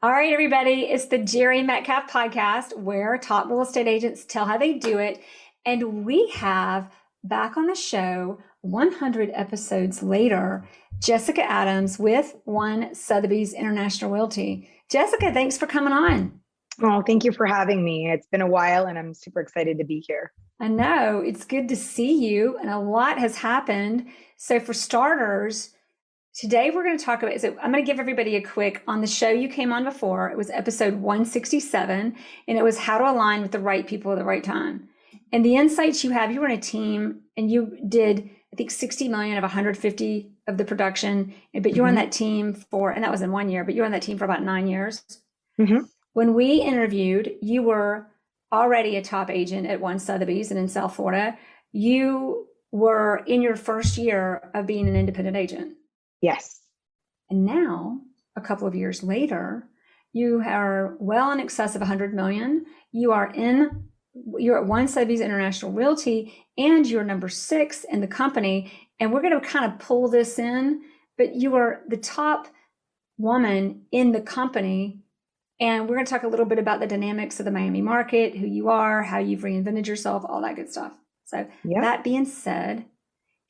All right, everybody, it's the Jere Metcalf Podcast where top real estate agents tell how they do it. And we have back on the show 100 episodes later, Jessica Adams with One Sotheby's International Realty. Jessica, thanks for coming on. Oh, thank you for having me. It's been a while and I'm super excited to be here. I know, it's good to see you, and a lot has happened. So for starters, today we're going to talk about, so I'm going to give everybody a quick, on the show you came on before, it was episode 167, and it was how to align with the right people at the right time. And the insights you have, you were in a team and you did, I think 60 million of 150 of the production, but you were on that team for, and that was in 1 year, but you were on that team for about 9 years. When we interviewed, you were already a top agent at One Sotheby's and in South Florida. You were in your first year of being an independent agent. Yes. And now, a couple of years later, you are well in excess of 100 million. You're at One Sotheby's International Realty, and you're number 6 in the company. And we're going to kind of pull this in, but you are the top woman in the company. And we're going to talk a little bit about the dynamics of the Miami market, who you are, how you've reinvented yourself, all that good stuff. So That being said,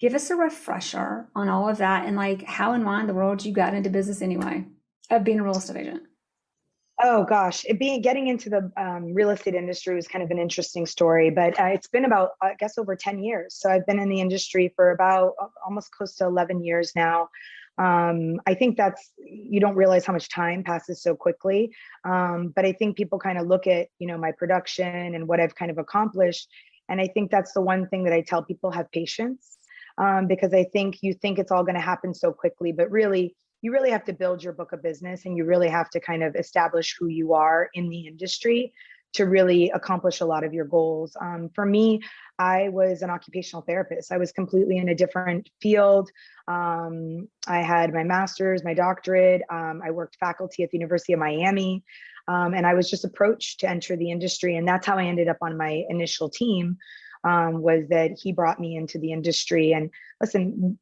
give us a refresher on all of that and like how and why in the world you got into business anyway, of being a real estate agent. Oh gosh, getting into the real estate industry was kind of an interesting story, but it's been about, I guess, over 10 years. So I've been in the industry for about almost close to 11 years now. I think you don't realize how much time passes so quickly. But I think people kind of look at, my production and what I've kind of accomplished. And I think that's the one thing that I tell people: have patience, because I think you think it's all going to happen so quickly, but really, you really have to build your book of business and you really have to kind of establish who you are in the industry to really accomplish a lot of your goals. For me, I was an occupational therapist. I was completely in a different field. I had my master's, my doctorate. I worked faculty at the University of Miami. And I was just approached to enter the industry. And that's how I ended up on my initial team, was that he brought me into the industry and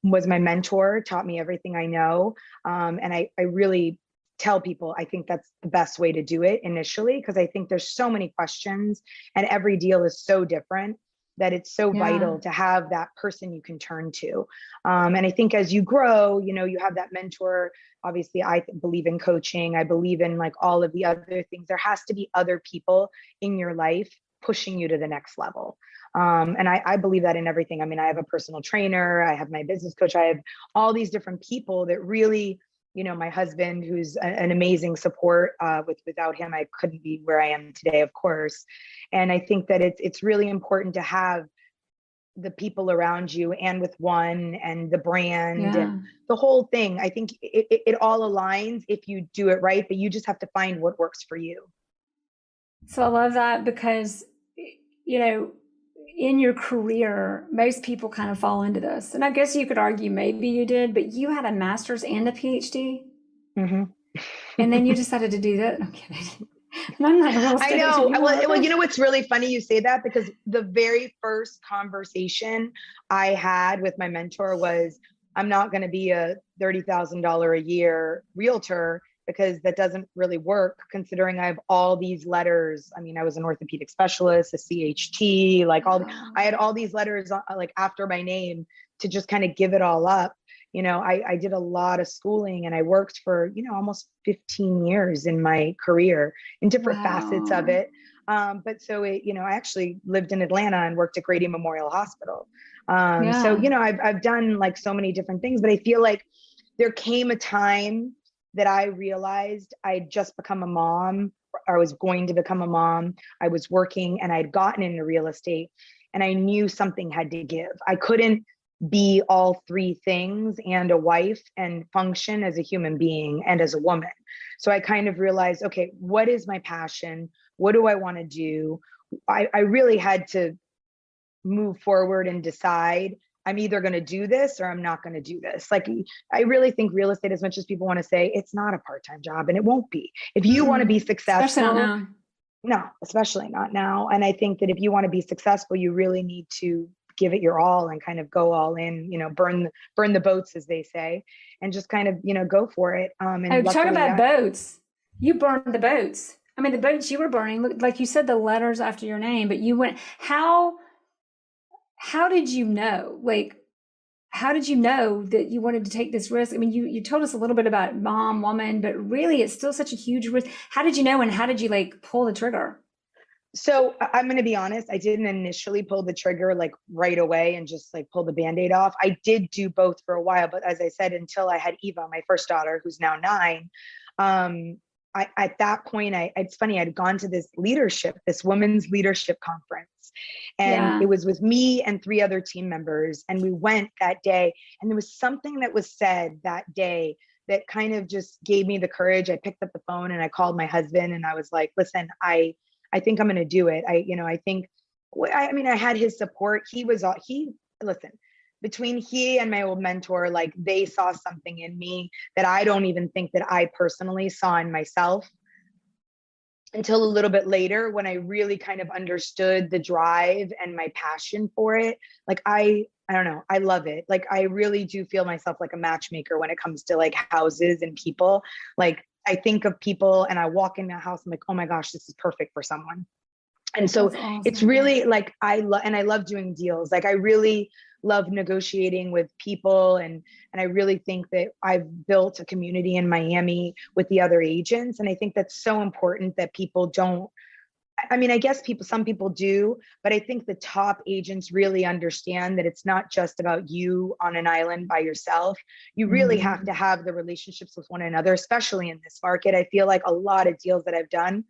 was my mentor, taught me everything I know. And I really tell people, I think that's the best way to do it initially, because I think there's so many questions and every deal is so different that it's so vital to have that person you can turn to. And I think as you grow, you have that mentor. Obviously, I believe in coaching. I believe in like all of the other things. There has to be other people in your life pushing you to the next level. And I believe that in everything. I mean, I have a personal trainer, I have my business coach, I have all these different people that really, my husband, who's an amazing support. Without him, I couldn't be where I am today, of course. And I think that it's really important to have the people around you, and with One and the brand and the whole thing. I think it all aligns if you do it right, but you just have to find what works for you. So I love that because, in your career, most people kind of fall into this. And I guess you could argue maybe you did, but you had a master's and a PhD. And then you decided to do that. I'm kidding. And I'm not a real estate agent. I know. Well, it's really funny you say that, because the very first conversation I had with my mentor was, I'm not going to be a $30,000 a year realtor, because that doesn't really work considering I have all these letters. I mean, I was an orthopedic specialist, a CHT, I had all these letters like after my name to just kind of give it all up. I did a lot of schooling and I worked for, almost 15 years in my career in different facets of it. But so I actually lived in Atlanta and worked at Grady Memorial Hospital. So, I've done like so many different things, but I feel like there came a time that I realized I'd just become a mom, or I was going to become a mom. I was working and I'd gotten into real estate and I knew something had to give. I couldn't be all three things and a wife and function as a human being and as a woman. So I kind of realized, okay, what is my passion? What do I want to do? I really had to move forward and decide, I'm either going to do this or I'm not going to do this. Like, I really think real estate, as much as people want to say, it's not a part-time job, and it won't be. If you want to be successful, especially not now. No, especially not now. And I think that if you want to be successful, you really need to give it your all and kind of go all in, burn the boats, as they say, and just kind of, go for it. And talk about boats. you burned the boats. I mean, the boats you were burning, like you said, the letters after your name, but you went, how did you know? Like, how did you know that you wanted to take this risk? I mean, you told us a little bit about mom, woman, but really it's still such a huge risk. How did you know, and how did you like pull the trigger? So I'm going to be honest, I didn't initially pull the trigger like right away and just like pull the Band-Aid off. I did do both for a while, but as I said, until I had Eva, my first daughter, who's now 9, at that point, it's funny, I'd gone to this women's leadership conference, and Yeah. it was with me and 3 other team members. And we went that day, and there was something that was said that day that kind of just gave me the courage. I picked up the phone and I called my husband and I was like, listen, I think I'm going to do it. I think, I mean, I had his support. Listen, between he and my old mentor, like they saw something in me that I don't even think that I personally saw in myself until a little bit later, when I really kind of understood the drive and my passion for it. Like, I don't know, I love it. Like, I really do feel myself like a matchmaker when it comes to like houses and people. Like, I think of people and I walk in a house, I'm like, oh my gosh, this is perfect for someone. And so Awesome. it's really like, I love doing deals. Like, I really love negotiating with people. And I really think that I've built a community in Miami with the other agents. And I think that's so important that people don't, I mean, I guess some people do, but I think the top agents really understand that it's not just about you on an island by yourself. You really have to have the relationships with one another, especially in this market. I feel like a lot of deals that I've done,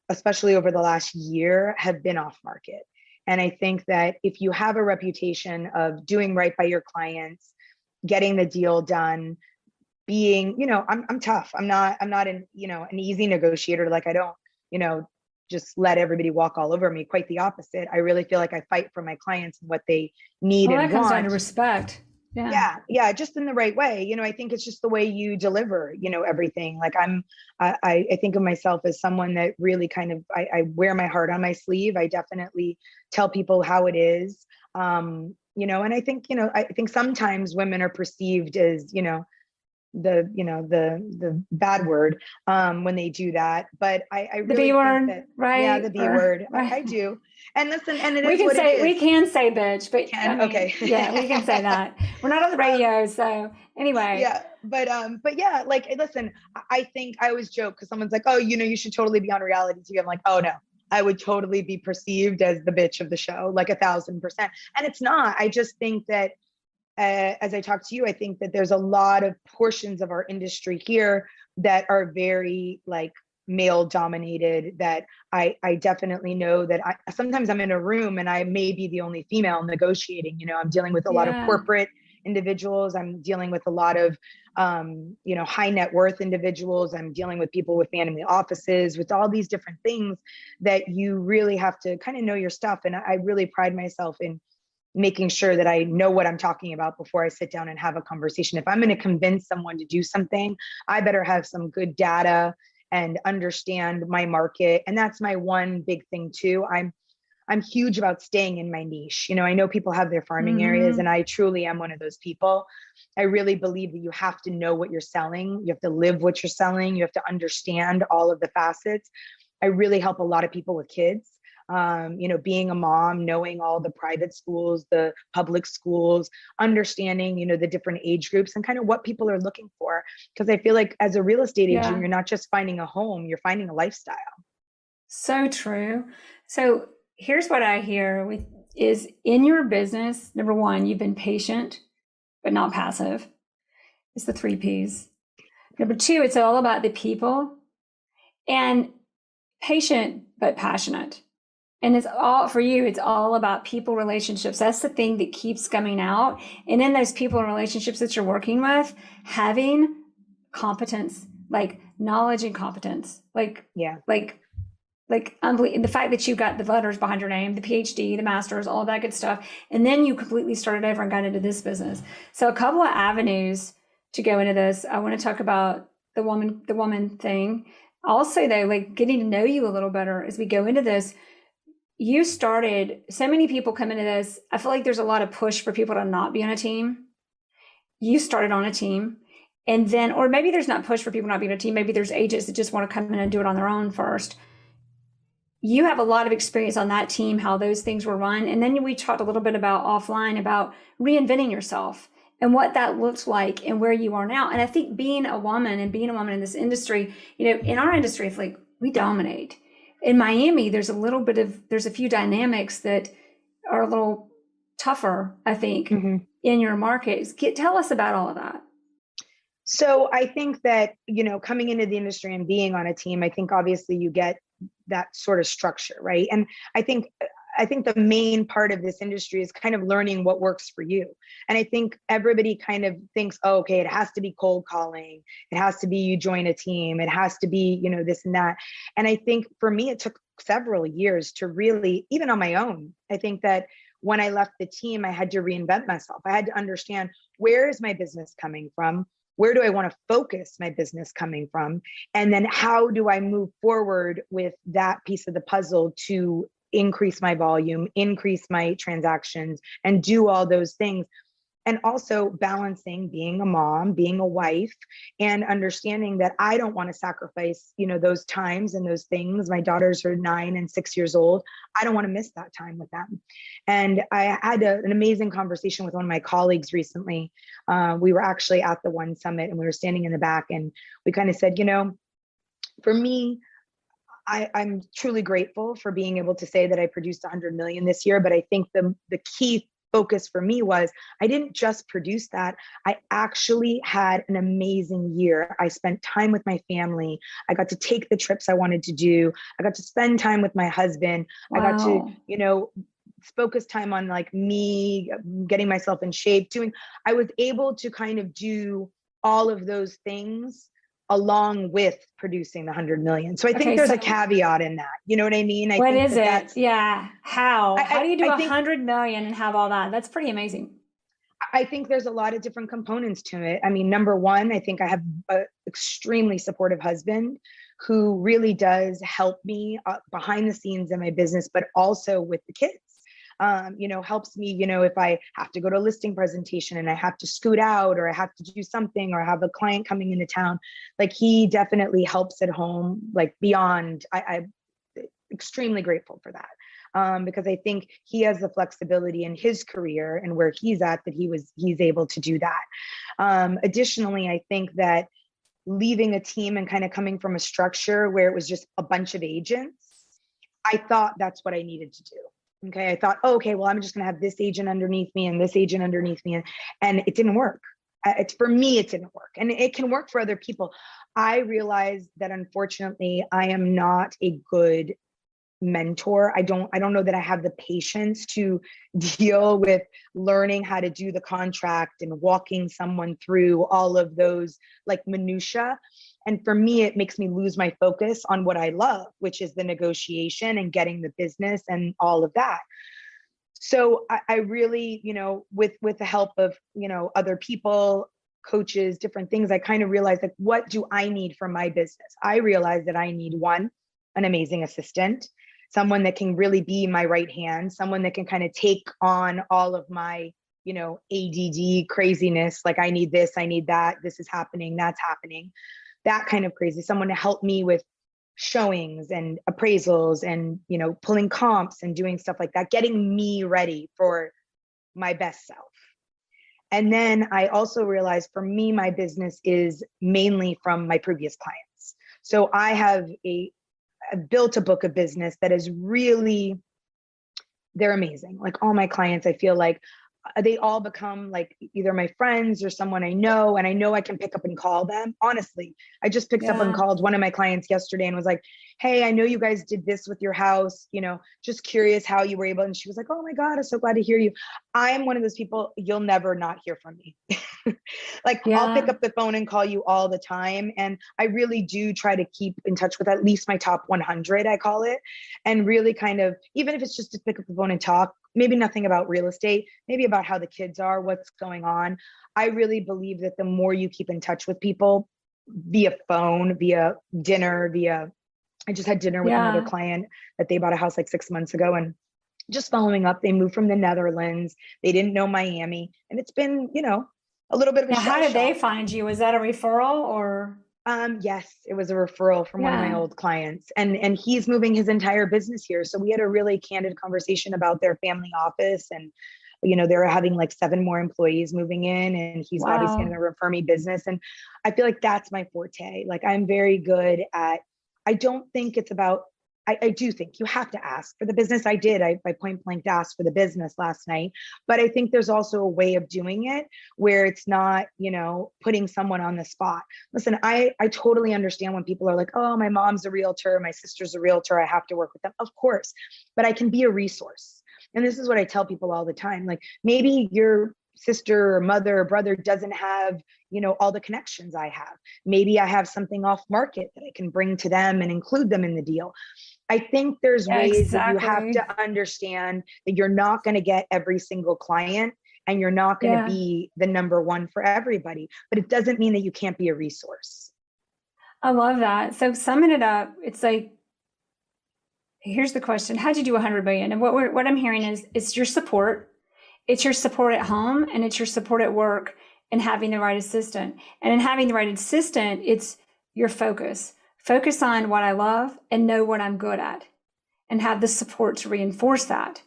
especially over the last year, have been off market. And I think that if you have a reputation of doing right by your clients, getting the deal done, being, I'm tough. I'm not an easy negotiator. Like, I don't, just let everybody walk all over me. Quite the opposite. I really feel like I fight for my clients and what they need and that comes down want. to respect. Yeah, just in the right way. I think it's just the way you deliver, everything. Like, I think of myself as someone that really kind of, I wear my heart on my sleeve. I definitely tell people how it is. And I think sometimes women are perceived as, the bad word when they do that, but I really the B word, think that, right? yeah, the B word. Right. I do. And listen, and we can say bitch, but okay. Yeah, we can say that. We're not on the radio, so anyway. Yeah, but yeah, like, listen, I think I always joke because someone's like, oh, you should totally be on reality TV. I'm like, oh no, I would totally be perceived as the bitch of the show, like 1,000%. And it's not. I just think that as I talk to you, I think that there's a lot of portions of our industry here that are very like male dominated, that I definitely know that sometimes I'm in a room and I may be the only female negotiating. I'm dealing with a lot of corporate individuals. I'm dealing with a lot of, high net worth individuals. I'm dealing with people with family offices, with all these different things that you really have to kind of know your stuff. And I really pride myself in making sure that I know what I'm talking about before I sit down and have a conversation. If I'm going to convince someone to do something, I better have some good data and understand my market. And that's my one big thing too. I'm huge about staying in my niche. I know people have their farming areas, and I truly am one of those people. I really believe that you have to know what you're selling. You have to live what you're selling. You have to understand all of the facets. I really help a lot of people with kids. Being a mom, knowing all the private schools, the public schools, understanding, the different age groups and kind of what people are looking for. Because I feel like as a real estate agent, you're not just finding a home, you're finding a lifestyle. So true. So here's what I hear is in your business, number one, you've been patient, but not passive. It's the 3 Ps. Number 2, it's all about the people, and patient, but passionate. And it's all for you. It's all about people relationships. That's the thing that keeps coming out. And in those people and relationships that you're working with, having competence, like knowledge and competence, like the fact that you got the letters behind your name, the PhD, the master's, all that good stuff. And then you completely started over and got into this business. So a couple of avenues to go into this. I want to talk about the woman thing. Also though, like getting to know you a little better as we go into this. You started, so many people come into this. I feel like there's a lot of push for people to not be on a team. You started on a team, And then, or maybe there's not push for people not being a team. Maybe there's agents that just want to come in and do it on their own first. You have a lot of experience on that team, how those things were run. And then we talked a little bit about offline about reinventing yourself and what that looks like and where you are now. And I think being a woman in this industry, in our industry, it's like we dominate. In Miami, there's a few dynamics that are a little tougher, I think, in your market. Tell us about all of that. So I think that, coming into the industry and being on a team, I think obviously you get that sort of structure, right? And I think the main part of this industry is kind of learning what works for you. And I think everybody kind of thinks, oh, okay, it has to be cold calling. It has to be you join a team. It has to be, this and that. And I think for me, it took several years to really, even on my own, I think that when I left the team, I had to reinvent myself. I had to understand, where is my business coming from? Where do I want to focus my business coming from? And then how do I move forward with that piece of the puzzle to increase my volume, increase my transactions, and do all those things? And also balancing being a mom, being a wife, and understanding that I don't want to sacrifice, those times and those things. My daughters are 9 and 6 years old. I don't want to miss that time with them. And I had an amazing conversation with one of my colleagues recently. We were actually at the One Summit and we were standing in the back and we kind of said, for me, I'm truly grateful for being able to say that I produced 100 million this year. But I think the key focus for me was I didn't just produce that. I actually had an amazing year. I spent time with my family. I got to take the trips I wanted to do. I got to spend time with my husband. Wow. I got to, focus time on like me getting myself in shape, I was able to kind of do all of those things along with producing the 100 million. So I think there's a caveat in that. You know what I mean? What is it? Yeah. How do you do 100 million and have all that? That's pretty amazing. I think there's a lot of different components to it. I mean, number one, I think I have an extremely supportive husband who really does help me behind the scenes in my business, but also with the kids. Helps me, if I have to go to a listing presentation and I have to scoot out or I have to do something or I have a client coming into town, like he definitely helps at home, like beyond, I'm extremely grateful for that. Because I think he has the flexibility in his career and where he's at that he's able to do that. Additionally, I think that leaving a team and kind of coming from a structure where it was just a bunch of agents, I thought that's what I needed to do. Okay. I thought, okay, well, I'm just going to have this agent underneath me and this agent underneath me. And it didn't work. For me, it didn't work. And it can work for other people. I realized that unfortunately, I am not a good mentor. I don't know that I have the patience to deal with learning how to do the contract and walking someone through all of those like minutia. And for me, it makes me lose my focus on what I love, which is the negotiation and getting the business and all of that. So I really, with the help of, other people, coaches, different things, I kind of realized like, what do I need for my business? I realized that I need an amazing assistant, someone that can really be my right hand, someone that can kind of take on all of my, ADD craziness. Like I need this, I need that, this is happening, that's happening. That kind of crazy, someone to help me with showings and appraisals and, pulling comps and doing stuff like that, getting me ready for my best self. And then I also realized for me, my business is mainly from my previous clients. So I've built a book of business that is really, they're amazing. Like all my clients, I feel like they all become like either my friends or someone I know, and I know I can pick up and call them. Honestly, I just picked up and called one of my clients yesterday and was like, hey, I know you guys did this with your house, just curious how you were able. And she was like, oh my God, I'm so glad to hear you. I am one of those people, you'll never not hear from me. I'll pick up the phone and call you all the time. And I really do try to keep in touch with at least my top 100, I call it. And really kind of, even if it's just to pick up the phone and talk, maybe nothing about real estate, maybe about how the kids are, what's going on. I really believe that the more you keep in touch with people via phone, via dinner, I just had dinner with another client that they bought a house like 6 months ago, and just following up, they moved from the Netherlands. They didn't know Miami. And it's been, a little bit of a Now, how shell did they shock. find you? Was that a referral or? Yes, it was a referral from one of my old clients, and he's moving his entire business here. So we had a really candid conversation about their family office, and they're having like 7 more employees moving in, and he's obviously going to refer me business. And I feel like that's my forte. Like I'm very good at, I don't think it's about, I do think you have to ask for the business. I did. I point blank asked for the business last night, but I think there's also a way of doing it where it's not, putting someone on the spot. Listen, I totally understand when people are like, oh, my mom's a realtor, my sister's a realtor, I have to work with them. Of course, but I can be a resource. And this is what I tell people all the time. Like maybe your sister or mother or brother doesn't have, all the connections I have. Maybe I have something off market that I can bring to them and include them in the deal. I think there's ways that you have to understand that you're not going to get every single client and you're not going to be the number one for everybody, but it doesn't mean that you can't be a resource. I love that. So summing it up, it's like, here's the question. How'd you do 100 million? And what I'm hearing is it's your support. It's your support at home and it's your support at work and having the right assistant. And in having the right assistant, it's your focus. Focus on what I love and know what I'm good at and have the support to reinforce that.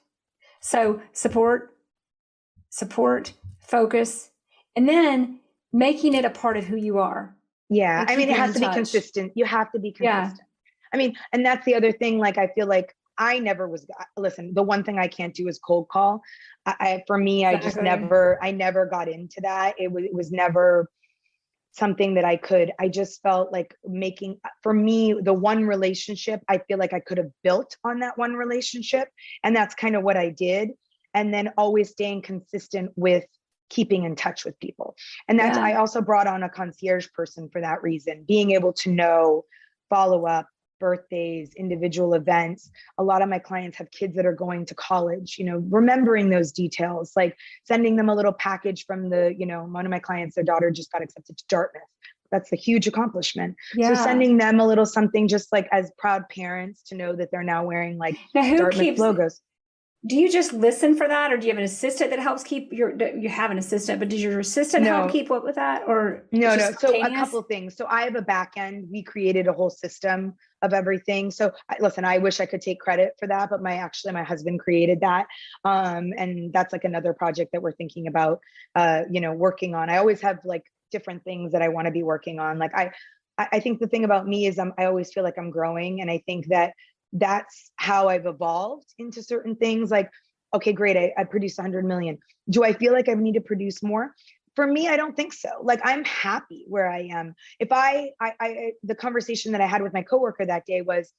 So support, focus, and then making it a part of who you are. Yeah. I mean, it has to be consistent. You have to be consistent. Yeah. I mean, and that's the other thing. Like, I feel like I never was, listen, the one thing I can't do is cold call. For me, exactly. I never got into that. It was never something that I just felt like for me, the one relationship, I feel like I could have built on that one relationship. And that's kind of what I did. And then always staying consistent with keeping in touch with people. And that's, I also brought on a concierge person for that reason, being able to know, follow up, birthdays, individual events. A lot of my clients have kids that are going to college, remembering those details, like sending them a little package from one of my clients, their daughter just got accepted to Dartmouth. That's a huge accomplishment. So sending them a little something, just like as proud parents to know that they're now wearing like Dartmouth logos. Do you just listen for that, or do you have an assistant that helps keep you have an assistant, but does your assistant help keep up with that, or no? So a couple things. So I have a back end. We created a whole system of everything. So listen, I wish I could take credit for that, but my husband created that. And that's like another project that we're thinking about, working on. I always have like different things that I want to be working on. Like I think the thing about me is I always feel like I'm growing. And I think that's how I've evolved into certain things. Like, okay, great. I produced 100 million. Do I feel like I need to produce more? For me, I don't think so. Like, I'm happy where I am. If the conversation that I had with my coworker that day was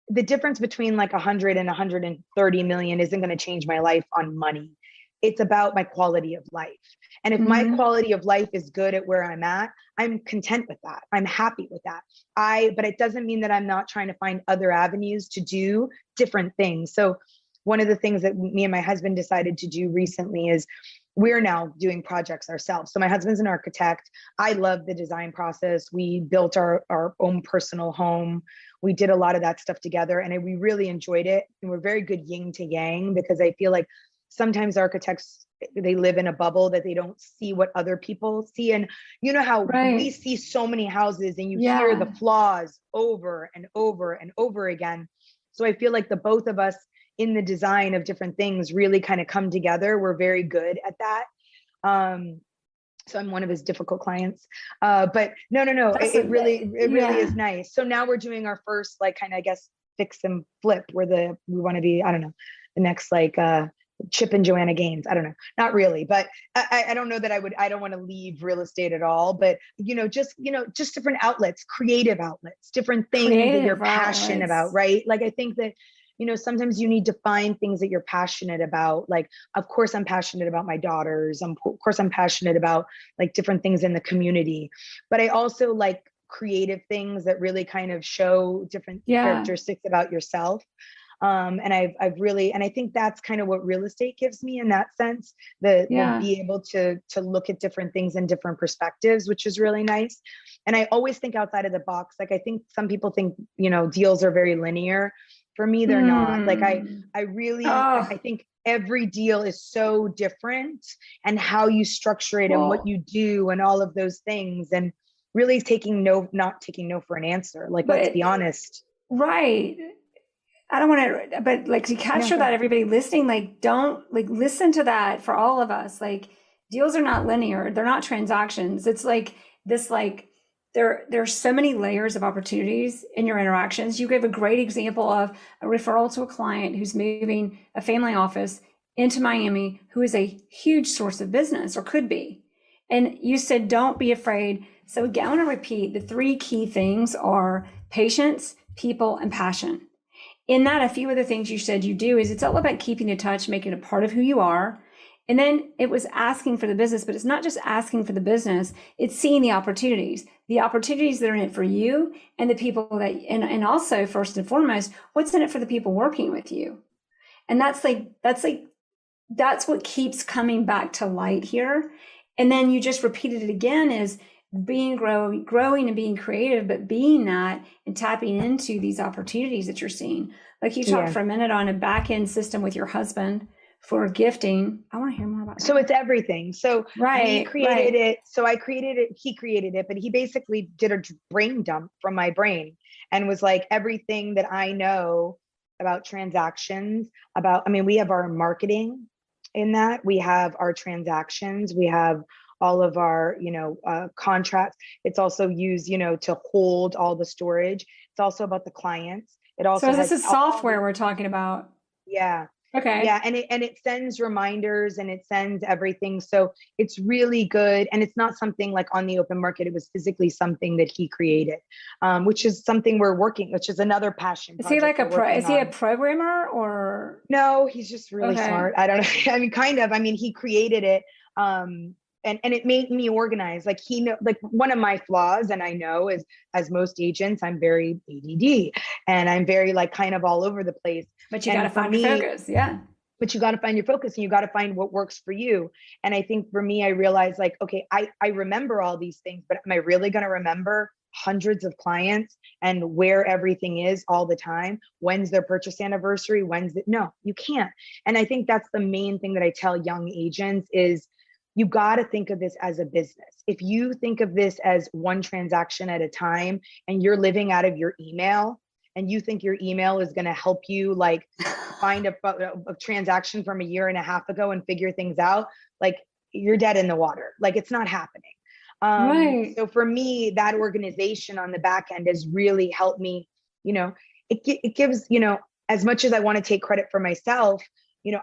the difference between like 100 and 130 million isn't going to change my life on money. It's about my quality of life. And if my quality of life is good at where I'm at, I'm content with that. I'm happy with that. But it doesn't mean that I'm not trying to find other avenues to do different things. So one of the things that me and my husband decided to do recently is we're now doing projects ourselves. So my husband's an architect. I love the design process. We built our own personal home. We did a lot of that stuff together, and we really enjoyed it. And we're very good yin to yang, because I feel like sometimes architects, they live in a bubble that they don't see what other people see. And you know how we see so many houses and you hear the flaws over and over and over again. So I feel like the both of us in the design of different things really kind of come together. We're very good at that. So I'm one of his difficult clients. But no, it really is nice. So now we're doing our first, like, kind of, I guess, fix and flip, where we want to be, I don't know, the next like Chip and Joanna Gaines. I don't know, not really, but I don't know that I don't want to leave real estate at all, but just different outlets, creative outlets, different things that you're passionate about, right? Like, I think that, sometimes you need to find things that you're passionate about. Like, of course, I'm passionate about my daughters. Of course, I'm passionate about like different things in the community, but I also like creative things that really kind of show different characteristics about yourself. And I think that's kind of what real estate gives me in that sense, the be able to look at different things in different perspectives, which is really nice. And I always think outside of the box. Like, I think some people think, deals are very linear. For me, they're not. Like, I think every deal is so different, and how you structure it and what you do and all of those things, and really not taking no for an answer. Like, let's be honest. Right. I don't want to, but like to capture that, everybody listening, like don't like listen to that for all of us. Like deals are not linear. They're not transactions. It's like this, like there's so many layers of opportunities in your interactions. You gave a great example of a referral to a client who's moving a family office into Miami, who is a huge source of business or could be. And you said, don't be afraid. So again, I want to repeat the 3 key things are patience, people, and passion. In that, a few of the things you said you do is it's all about keeping in touch, making it a part of who you are. And then it was asking for the business, but it's not just asking for the business, it's seeing the opportunities that are in it for you and the people that, and also first and foremost, what's in it for the people working with you. And that's what keeps coming back to light here. And then you just repeated it again, is growing and being creative, but being that and tapping into these opportunities that you're seeing. Like you talked for a minute on a back end system with your husband for gifting. I want to hear more about that. So it's everything. So he created it. So I created it. He created it, but he basically did a brain dump from my brain and was like, everything that I know about transactions, we have our marketing in that, we have our transactions, we have all of our, contracts. It's also used, to hold all the storage. It's also about the clients. It also so this is software we're talking about. Yeah. Okay. Yeah. And it sends reminders and it sends everything. So it's really good. And it's not something like on the open market. It was physically something that he created, which is something which is another passion. Is he like is he a programmer or? No, he's just really smart. I don't know. Kind of, he created it. And it made me organize. Like one of my flaws, and I know is, as most agents, I'm very ADD and I'm very kind of all over the place. But you got to find your focus. Yeah. But you got to find your focus and you got to find what works for you. And I think for me, I realized okay, I remember all these things, but am I really going to remember hundreds of clients and where everything is all the time? When's their purchase anniversary? No, you can't. And I think that's the main thing that I tell young agents is, you got to think of this as a business. If you think of this as one transaction at a time and you're living out of your email and you think your email is going to help you find a transaction from a year and a half ago and figure things out, you're dead in the water. It's not happening. Right. So for me, that organization on the back end has really helped me. It gives, as much as I want to take credit for myself,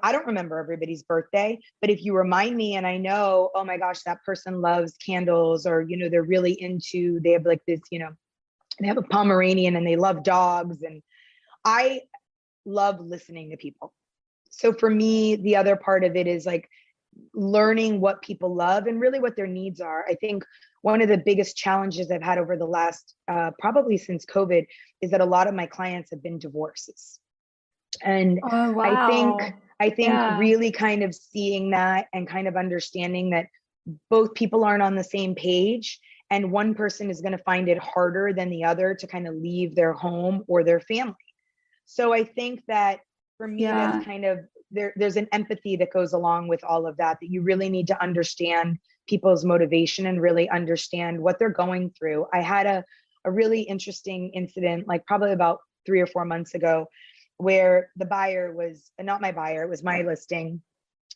I don't remember everybody's birthday, but if you remind me and I know, oh my gosh, that person loves candles, or, they're really they have this, they have a Pomeranian and they love dogs. And I love listening to people. So for me, the other part of it is learning what people love and really what their needs are. I think one of the biggest challenges I've had over the last, probably since COVID, is that a lot of my clients have been divorces. And I think really kind of seeing that and kind of understanding that both people aren't on the same page, and one person is going to find it harder than the other to kind of leave their home or their family. So I think that for me, that's kind of, there's an empathy that goes along with all of that you really need to understand people's motivation and really understand what they're going through. I had a really interesting incident, probably about 3 or 4 months ago, where the buyer was not my buyer, it was my listing.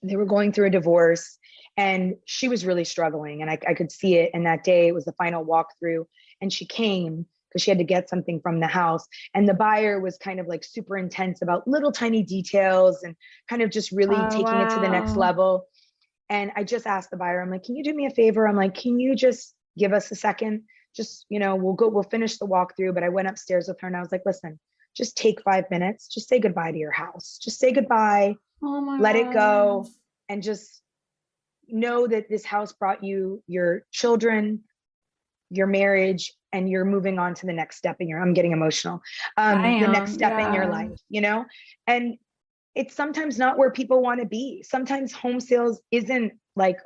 They were going through a divorce and she was really struggling, and I could see it. And that day it was the final walkthrough, and she came because she had to get something from the house. And the buyer was kind of super intense about little tiny details and kind of just really taking it to the next level. And I just asked the buyer, I'm like, can you do me a favor? I'm like, can you just give us a second? Just, we'll finish the walkthrough. But I went upstairs with her and I was like, listen, just take 5 minutes, just say goodbye to your house. Just say goodbye, let it go, and just know that this house brought you your children, your marriage, and you're moving on to the next step in I'm getting emotional, the next step in your life, and it's sometimes not where people want to be. Sometimes home sales isn't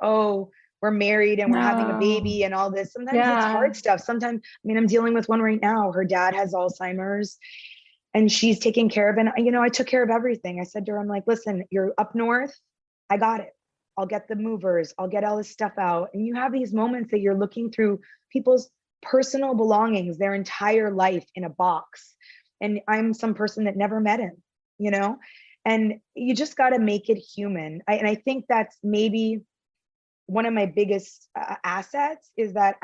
oh, we're married and we're having a baby and all this. Sometimes it's hard stuff. Sometimes, I'm dealing with one right now. Her dad has Alzheimer's. and she's taking care of, and I took care of everything. I said to her, I'm like, listen, you're up north. I got it. I'll get the movers. I'll get all this stuff out. And you have these moments that you're looking through people's personal belongings, their entire life in a box. And I'm some person that never met him, and you just got to make it human. And I think that's maybe one of my biggest assets is that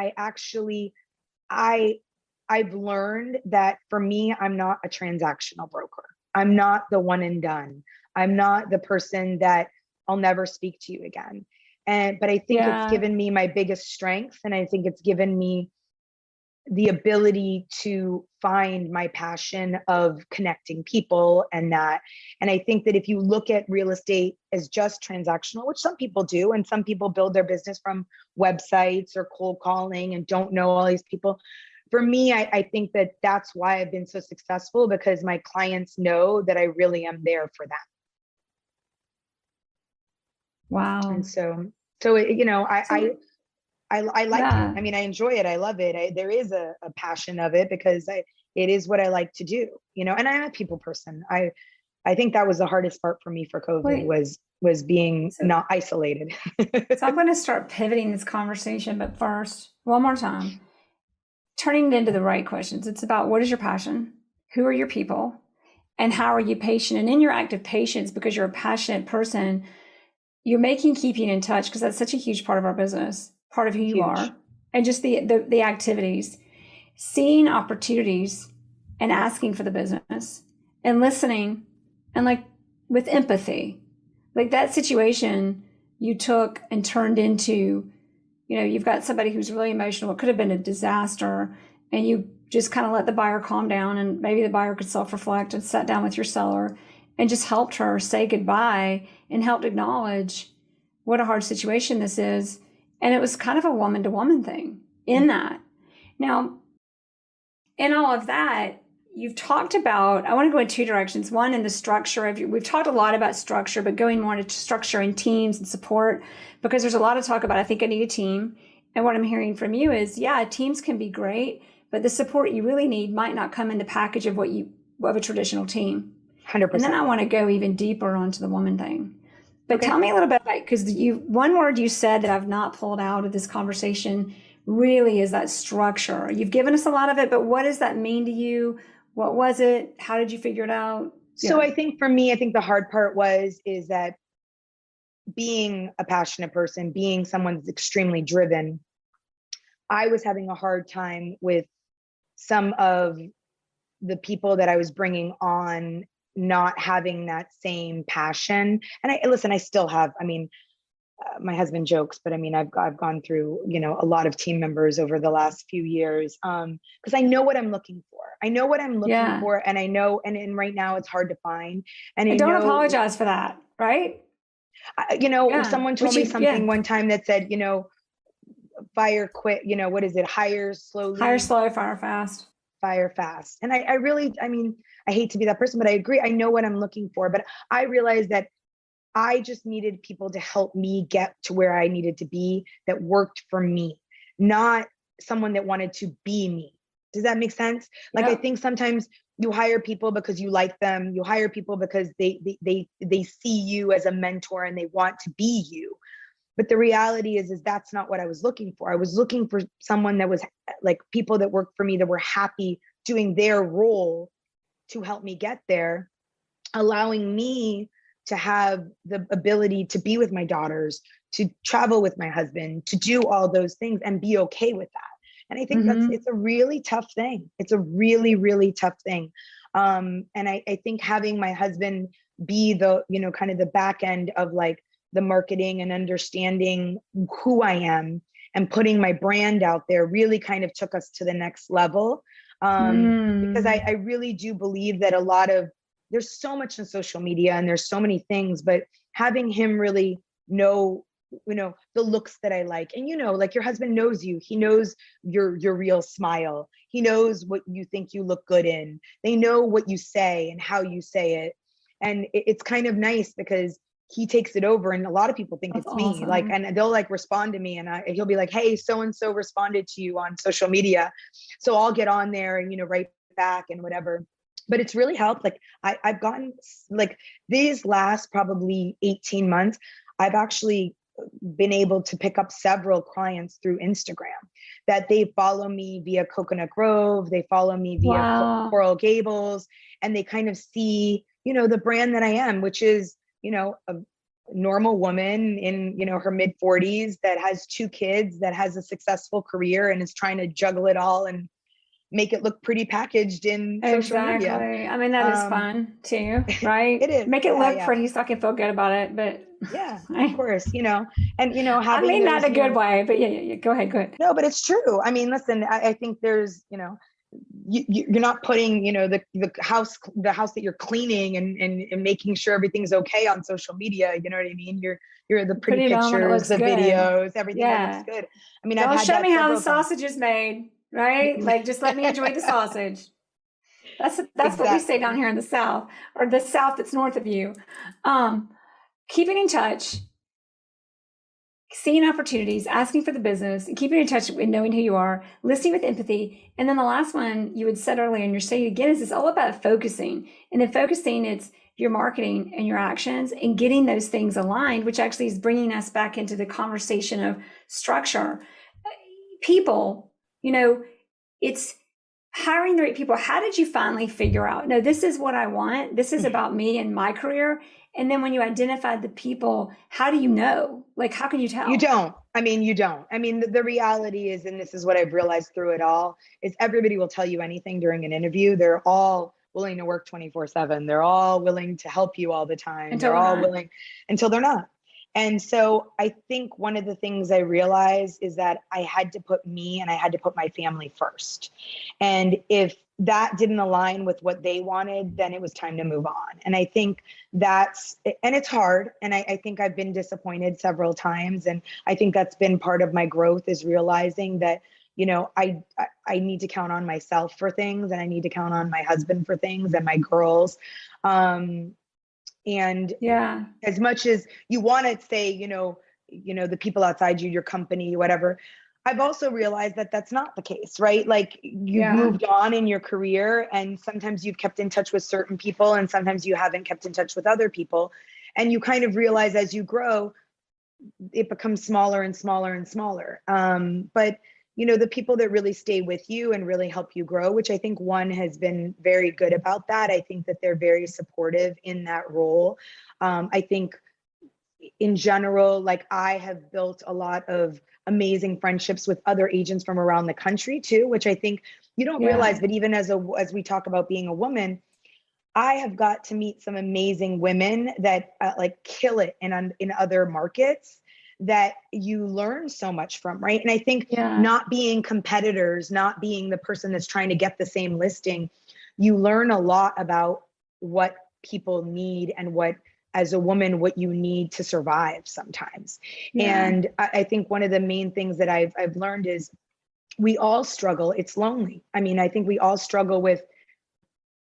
I've learned that for me, I'm not a transactional broker. I'm not the one and done. I'm not the person that I'll never speak to you again. But I think it's given me my biggest strength. And I think it's given me the ability to find my passion of connecting people and that. And I think that if you look at real estate as just transactional, which some people do, and some people build their business from websites or cold calling and don't know all these people. For me, I think that that's why I've been so successful, because my clients know that I really am there for them. Wow. And I like it. I mean, I enjoy it. I love it. There is a passion of it because it is what I like to do, and I'm a people person. I think that was the hardest part for me for COVID was being not isolated. So I'm going to start pivoting this conversation, but first, one more time, turning it into the right questions. It's about, what is your passion? Who are your people? And how are you patient? And in your act of patience, because you're a passionate person, you're keeping in touch, because that's such a huge part of our business, part of who you are, and just the activities, seeing opportunities and asking for the business and listening, and with empathy, that situation you took and turned into, you've got somebody who's really emotional. It could have been a disaster, and you just kind of let the buyer calm down, and maybe the buyer could self-reflect and sat down with your seller and just helped her say goodbye and helped acknowledge what a hard situation this is. And it was kind of a woman-to-woman thing in that. Now, in all of that, you've talked about, I want to go in two directions. One, in the structure of we've talked a lot about structure, but going more into structure and teams and support, because there's a lot of talk about, I think I need a team. And what I'm hearing from you is, teams can be great, but the support you really need might not come in the package of of a traditional team. 100%. And then I want to go even deeper onto the woman thing. But tell me a little bit about, because one word you said that I've not pulled out of this conversation really is that structure. You've given us a lot of it, but what does that mean to you? What was it? How did you figure it out? So I think for me, the hard part is that being a passionate person, being someone that's extremely driven, I was having a hard time with some of the people that I was bringing on not having that same passion. And I still have, my husband jokes, but I've gone through, a lot of team members over the last few years, because I know what I'm looking for. I know what I'm looking for. And I know, and right now it's hard to find. And don't apologize for that. Right. Someone told me something one time that said, fire quick, what is it? Hire slowly. Hire slow, fire fast. Fire fast. And I really, I hate to be that person, but I agree. I know what I'm looking for, but I realized that I just needed people to help me get to where I needed to be that worked for me, not someone that wanted to be me. Does that make sense? I think sometimes you hire people because you like them. You hire people because they see you as a mentor and they want to be you. But the reality is that's not what I was looking for. I was looking for someone that was people that worked for me, that were happy doing their role to help me get there, allowing me to have the ability to be with my daughters, to travel with my husband, to do all those things and be okay with that. And I think it's a really tough thing. It's a really, really tough thing. And I think having my husband be the, kind of the back end of the marketing and understanding who I am and putting my brand out there really kind of took us to the next level. Because I really do believe that there's so much in social media and there's so many things, but having him really know, the looks that I like. And, your husband knows you, he knows your real smile. He knows what you think you look good in. They know what you say and how you say it. And it's kind of nice because he takes it over, and a lot of people think it's me, and they'll respond to me, and he'll be like, hey, so-and-so responded to you on social media. So I'll get on there and, write back and whatever. but it's really helped. Like I've gotten like these last probably 18 months, I've actually been able to pick up several clients through Instagram that they follow me via Coconut Grove, they follow me via Wow. Coral Gables, and they kind of see, you know, the brand that I am, which is, you know, a normal woman in, you know, her mid 40s that has 2 kids, that has a successful career and is trying to juggle it all and make it look pretty packaged in social media. I mean, that is fun too, right? It is. Make it look Yeah. pretty so I can feel good about it. But Yeah, of course, you know, and, you know, I having mean those, that in a you good know, way, but yeah. Go ahead. no, but it's true. I mean, listen, I think there's, you know, you're not putting, you know, the house that you're cleaning and making sure everything's okay on social media. You know what I mean? You're the pretty Put it on when it pictures, looks the good. videos, everything that Yeah. looks good. I mean, I've Don't had show that me how the several times. sausage is made, right? Like, just let me enjoy the sausage. That's what we say down here in the South, or the South that's north of you. Keeping in touch, seeing opportunities, asking for the business, and keeping in touch and knowing who you are, listening with empathy. And then the last one you had said earlier, and you're saying again, is it's all about focusing. And in focusing, it's your marketing and your actions and getting those things aligned, which actually is bringing us back into the conversation of structure. People, you know, it's hiring the right people. How did you finally figure out, no, this is what I want. This is about me and my career. And then when you identified the people, how do you know? Like, how can you tell? You don't. I mean, you don't. I mean, the reality is, and this is what I've realized through it all, is everybody will tell you anything during an interview. They're all willing to work 24/7. They're all willing to help you all the time. They're all willing until they're not. And so I think one of the things I realized is that I had to put me and I had to put my family first. And if that didn't align with what they wanted, then it was time to move on. And I think and it's hard. And I think I've been disappointed several times. And I think that's been part of my growth, is realizing that, you know, I need to count on myself for things, and I need to count on my husband for things, and my girls. And yeah, as much as you want to say, you know, the people outside you, your company, whatever, I've also realized that that's not the case, right? Like, you've moved on in your career, and sometimes you've kept in touch with certain people, and sometimes you haven't kept in touch with other people. And you kind of realize as you grow, it becomes smaller and smaller and smaller. But you know, the people that really stay with you and really help you grow, which I think one has been very good about that. I think that they're very supportive in that role. I think in general, like, I have built a lot of amazing friendships with other agents from around the country too, which I think you don't realize, but even as we talk about being a woman, I have got to meet some amazing women that like kill it in other markets, that you learn so much from, right? And I think not being competitors, not being the person that's trying to get the same listing, you learn a lot about what people need and what, as a woman, what you need to survive sometimes. And I think one of the main things that I've learned is we all struggle. It's lonely. I mean, I think we all struggle with,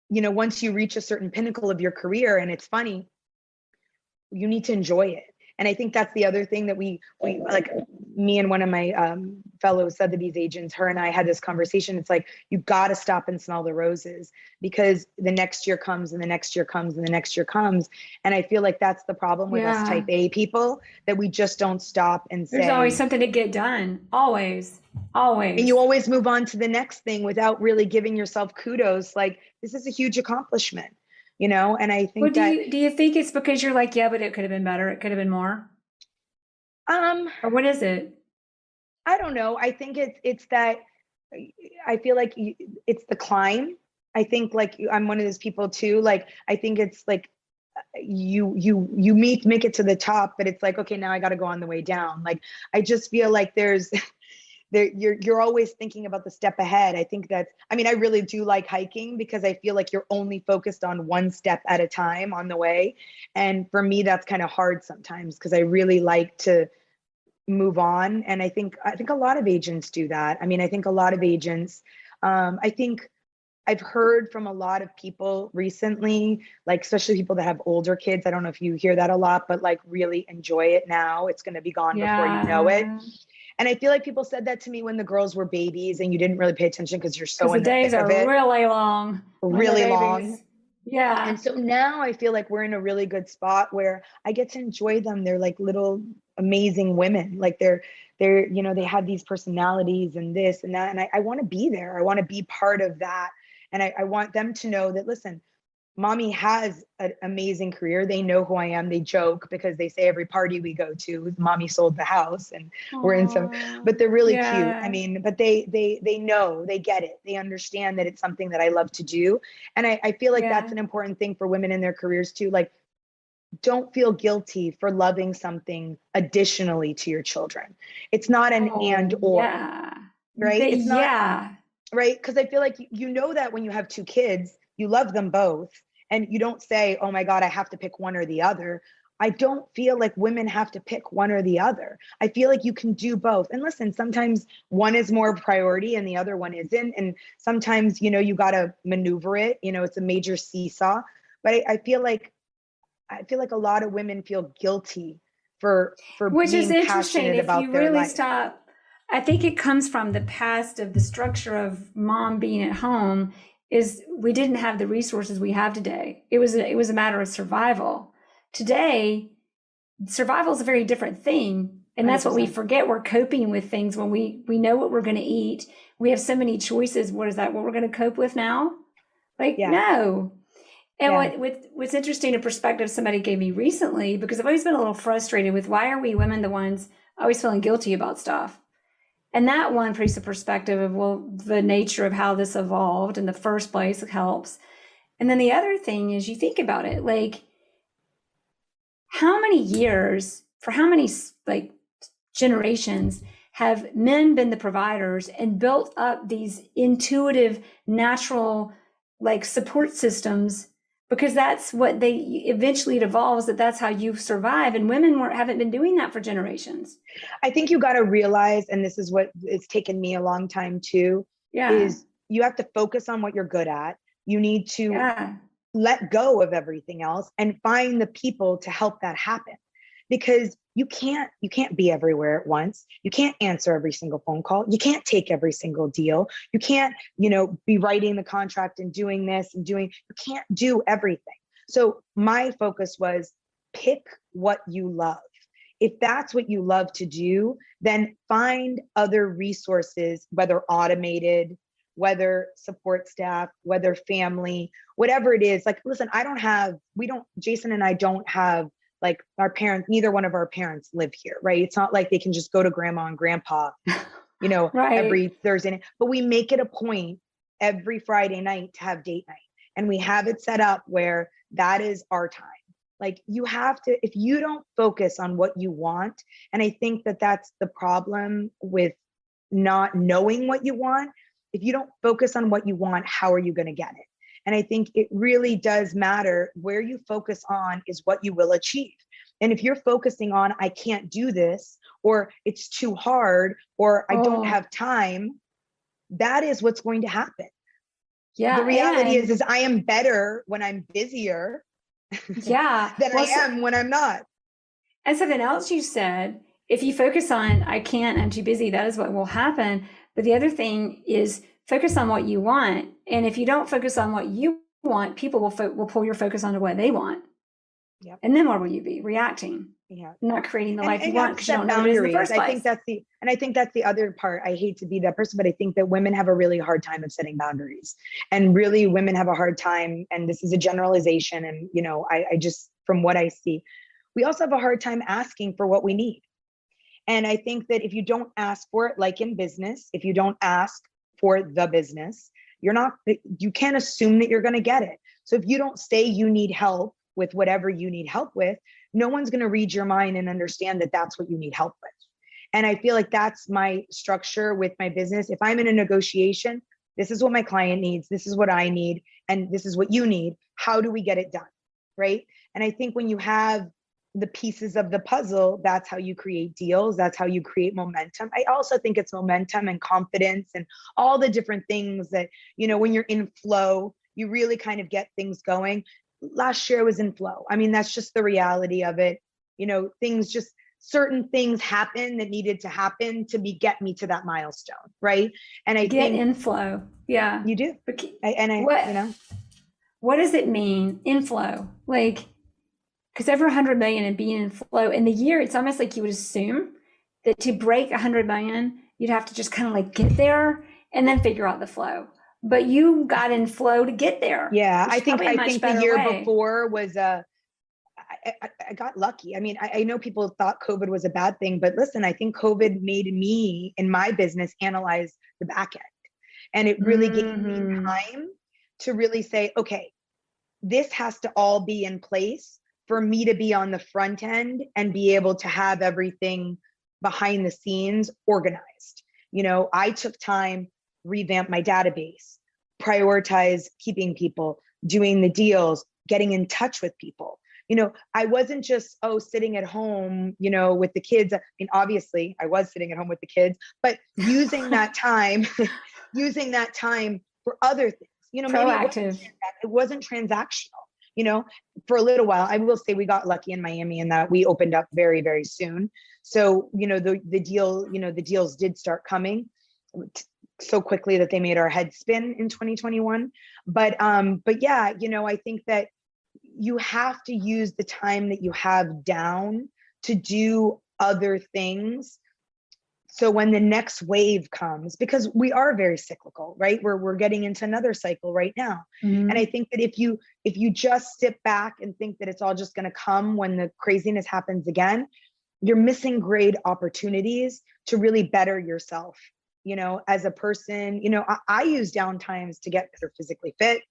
you know, once you reach a certain pinnacle of your career, and it's funny, you need to enjoy it. And I think that's the other thing that we like, me and one of my fellow Sotheby's agents, her and I had this conversation. It's like, you got to stop and smell the roses, because the next year comes, and the next year comes, and the next year comes. And I feel like that's the problem with us type A people, that we just don't stop and say, there's always something to get done. Always. And you always move on to the next thing without really giving yourself kudos. Like, this is a huge accomplishment. You know, and I think do you think it's because you're like, yeah, but it could have been better, it could have been more? Or what is it? I don't know. I think it's that I feel like it's the climb. I think, like, I'm one of those people too. Like, I think it's like you make it to the top, but it's like, okay, now I got to go on the way down. Like, I just feel like you're always thinking about the step ahead. I think I really do like hiking, because I feel like you're only focused on one step at a time on the way. And for me, that's kind of hard sometimes, because I really like to move on. And I think a lot of agents do that. I mean, I think a lot of agents, I think I've heard from a lot of people recently, like, especially people that have older kids. I don't know if you hear that a lot, but like, really enjoy it now. It's going to be gone before you know it. And I feel like people said that to me when the girls were babies and you didn't really pay attention because you're so in the the days thick are of it. really long. Really long. Yeah. And so now I feel like we're in a really good spot where I get to enjoy them. They're like little amazing women. Like they're, they have these personalities and this and that. And I want to be there. I want to be part of that. And I want them to know that, listen, mommy has an amazing career. They know who I am. They joke because they say every party we go to, mommy sold the house and we're in some, but they're really cute. I mean, but they know, they get it. They understand that it's something that I love to do. And I feel like that's an important thing for women in their careers too. Like, don't feel guilty for loving something additionally to your children. It's not an and or, right? It's not, right? Because I feel like you know that when you have two kids, you love them both. And you don't say, oh my God, I have to pick one or the other. I don't feel like women have to pick one or the other. I feel like you can do both. And listen, sometimes one is more priority and the other one isn't. And sometimes, you got to maneuver it. It's a major seesaw. But I feel like a lot of women feel guilty for which being is interesting passionate about if you their really life. Stop. I think it comes from the past of the structure of mom being at home. Is we didn't have the resources we have today. It was a matter of survival. Today, survival is a very different thing. And that's 100%. What we forget. We're coping with things when we know what we're going to eat. We have so many choices. What is that? What we're going to cope with now? No. And what's interesting, a perspective somebody gave me recently, because I've always been a little frustrated with why are we women the ones always feeling guilty about stuff? And that one brings a perspective of, the nature of how this evolved in the first place helps. And then the other thing is you think about it, like how many years, for how many generations have men been the providers and built up these intuitive, natural, support systems, because that's what eventually it evolves, that's how you survive. And women haven't been doing that for generations. I think you got to realize, and this is what it's taken me a long time too, is you have to focus on what you're good at. You need to let go of everything else and find the people to help that happen. Because you can't be everywhere at once. You can't answer every single phone call. You can't take every single deal. You can't, be writing the contract and doing this and you can't do everything. So my focus was pick what you love. If that's what you love to do, then find other resources, whether automated, whether support staff, whether family, whatever it is. Like, listen, Jason and I don't have our parents, neither one of our parents live here, right? It's not like they can just go to grandma and grandpa, every Thursday night. But we make it a point every Friday night to have date night. And we have it set up where that is our time. You have to, if you don't focus on what you want, and I think that that's the problem with not knowing what you want. If you don't focus on what you want, how are you going to get it? And I think it really does matter where you focus on is what you will achieve. And if you're focusing on, I can't do this, or it's too hard, or I don't have time, that is what's going to happen. The reality is I am better when I'm busier than I am when I'm not. And something else you said, if you focus on, I can't, I'm too busy, that is what will happen. But the other thing is focus on what you want. And if you don't focus on what you want, people will pull your focus onto what they want. Yep. And then where will you be? Reacting. Yeah. Not creating the life you want because you don't know what it is in the first place. I think that's the other part. I hate to be that person, but I think that women have a really hard time of setting boundaries. And really women have a hard time, and this is a generalization, and I just, from what I see, we also have a hard time asking for what we need. And I think that if you don't ask for it, like in business, if you don't ask for the business, you can't assume that you're going to get it. So if you don't say you need help with whatever you need help with, no one's going to read your mind and understand that that's what you need help with. And I feel like that's my structure with my business. If I'm in a negotiation, this is what my client needs, this is what I need, and this is what you need. How do we get it done? Right. And I think when you have the pieces of the puzzle, that's how you create deals. That's how you create momentum. I also think it's momentum and confidence and all the different things that, when you're in flow, you really kind of get things going. Last year I was in flow. I mean, that's just the reality of it. Things just, certain things happen that needed to happen to get me to that milestone. Right. And I get think inflow. Yeah. you do. What, what does it mean? Inflow? Like, because over 100 million and being in flow in the year, it's almost like you would assume that to break 100 million, you'd have to just kind of like get there and then figure out the flow. But you got in flow to get there. Yeah, I think the year before was I got lucky. I mean, I know people thought COVID was a bad thing, but listen, I think COVID made me in my business analyze the back end. And it really gave me time to really say, okay, this has to all be in place for me to be on the front end and be able to have everything behind the scenes organized. You know, I took time, revamp my database, prioritize keeping people, doing the deals, getting in touch with people. You know, I wasn't just, sitting at home, you know, with the kids. I mean, obviously I was sitting at home with the kids, but using that time, for other things, you know, proactive. Maybe it wasn't transactional, you know, for a little while. I will say we got lucky in Miami in that we opened up very, very soon. So, you know, the deals did start coming so quickly that they made our head spin in 2021. But yeah, you know, I think that you have to use the time that you have down to do other things. So when the next wave comes, because we are very cyclical, right? We're getting into another cycle right now. And I think that if you just sit back and think that it's all just going to come when the craziness happens again, you're missing great opportunities to really better yourself, you know, as a person. You know, I use downtimes to get better physically fit.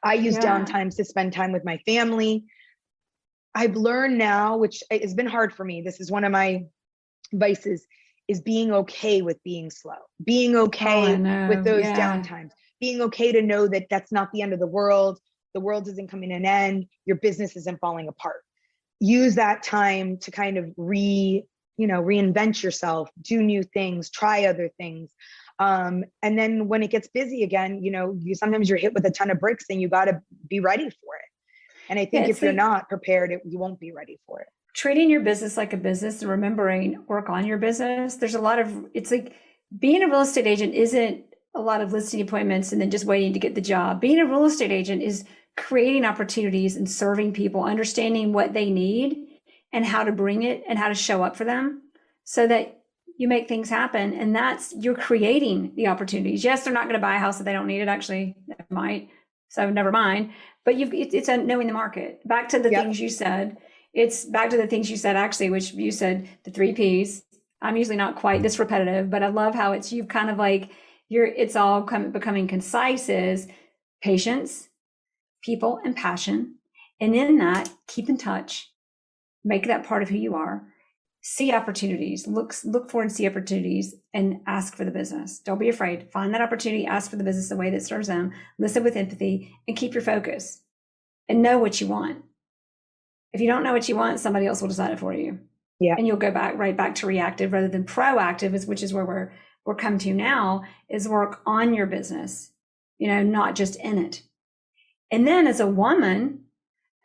I use downtimes to spend time with my family. I've learned now, which has been hard for me, this is one of my vices, is being okay with being slow, being okay with those downtimes, being okay to know that that's not the end of the world. The world isn't coming to an end. Your business isn't falling apart. Use that time to kind of reinvent yourself, do new things, try other things. And then when it gets busy again, you know, sometimes you're hit with a ton of bricks and you got to be ready for it. And I think if you're not prepared, you won't be ready for it. Treating your business like a business and remembering work on your business. There's it's like being a real estate agent isn't a lot of listing appointments and then just waiting to get the job. Being a real estate agent is creating opportunities and serving people, understanding what they need and how to bring it and how to show up for them so that you make things happen. And you're creating the opportunities. Yes, they're not going to buy a house if they don't need it. Actually, they might. So never mind. But it's knowing the market. Back to the things you said. It's back to the things you said, actually, which you said the 3 Ps. I'm usually not quite this repetitive, but I love how you've kind of like, it's all becoming concise is patience, people, and passion. And in that, keep in touch, make that part of who you are, see opportunities, look for and see opportunities and ask for the business. Don't be afraid. Find that opportunity, ask for the business the way that serves them, listen with empathy and keep your focus and know what you want. If you don't know what you want, somebody else will decide it for you. Yeah. And you'll go right back to reactive rather than proactive, which is where we're come to now, is work on your business, you know, not just in it. And then as a woman,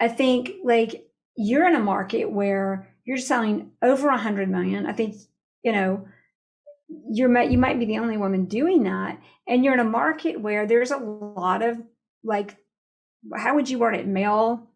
I think like you're in a market where you're selling over 100 million. I think, you know, you might be the only woman doing that. And you're in a market where there's a lot of like, how would you word it? Male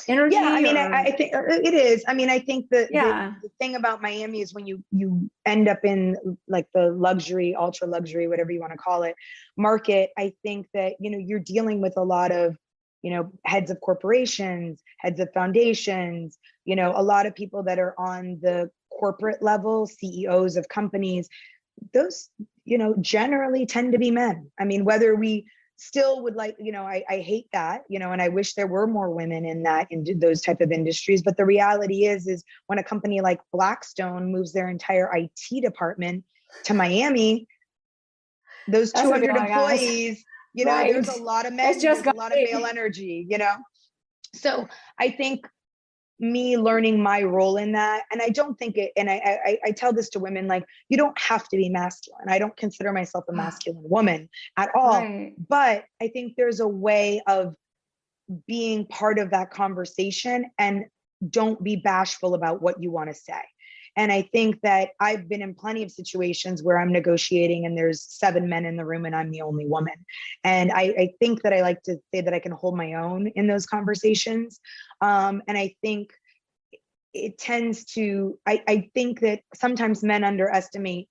energy? Yeah, I mean, I think it is. I mean, I think the thing about Miami is when you end up in like the luxury, ultra luxury, whatever you want to call it, market, I think that, you know, you're dealing with a lot of, you know, heads of corporations, heads of foundations, you know, a lot of people that are on the corporate level, CEOs of companies, those, you know, generally tend to be men. I mean, whether we still would like, you know, I hate that, you know, and I wish there were more women in those type of industries. But the reality is when a company like Blackstone moves their entire IT department to Miami, those 200 employees, you know, there's a lot of men, there's a lot of male energy, you know? So I think me learning my role in that, and I don't think it, and I tell this to women, like, you don't have to be masculine. I don't consider myself a masculine woman at all, but I think there's a way of being part of that conversation and don't be bashful about what you want to say. And I think that I've been in plenty of situations where I'm negotiating and there's 7 men in the room and I'm the only woman. And I think that I like to say that I can hold my own in those conversations. And I think it tends to, I think that sometimes men underestimate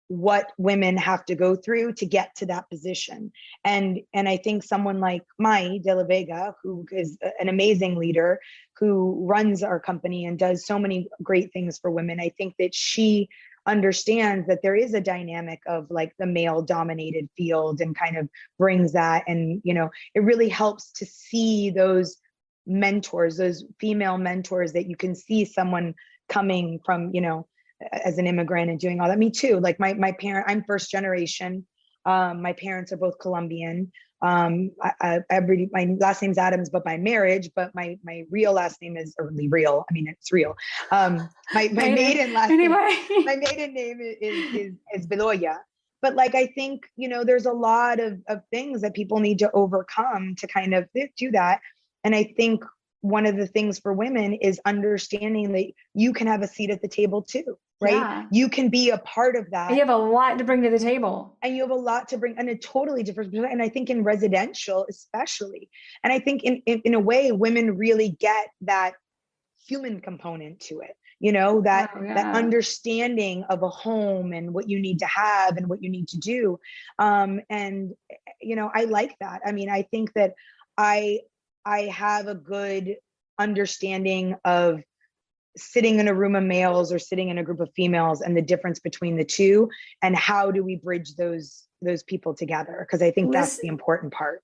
what women have to go through to get to that position. And I think someone like Mai de la Vega, who is an amazing leader, who runs our company and does so many great things for women, I think that she understands that there is a dynamic of like the male dominated field and kind of brings that. And, it really helps to see those mentors, those female mentors, that you can see someone coming from, as an immigrant and doing all that. Me too. Like my parent, I'm first generation. My parents are both Colombian. My last name's Adams, but by marriage, but my real last name is real. I mean, it's real. My maiden last name, my maiden name is Beloya. But like, I think, there's a lot of things that people need to overcome to kind of do that. And I think one of the things for women is understanding that you can have a seat at the table too, right? Yeah. You can be a part of that. You have a lot to bring to the table. And you have a lot to bring, and a totally different, and I think in residential especially. And I think in a way, women really get that human component to it, that understanding of a home and what you need to have and what you need to do. I like that. I mean, I think that I have a good understanding of sitting in a room of males or sitting in a group of females and the difference between the two, and how do we bridge those people together? Because I think that's the important part.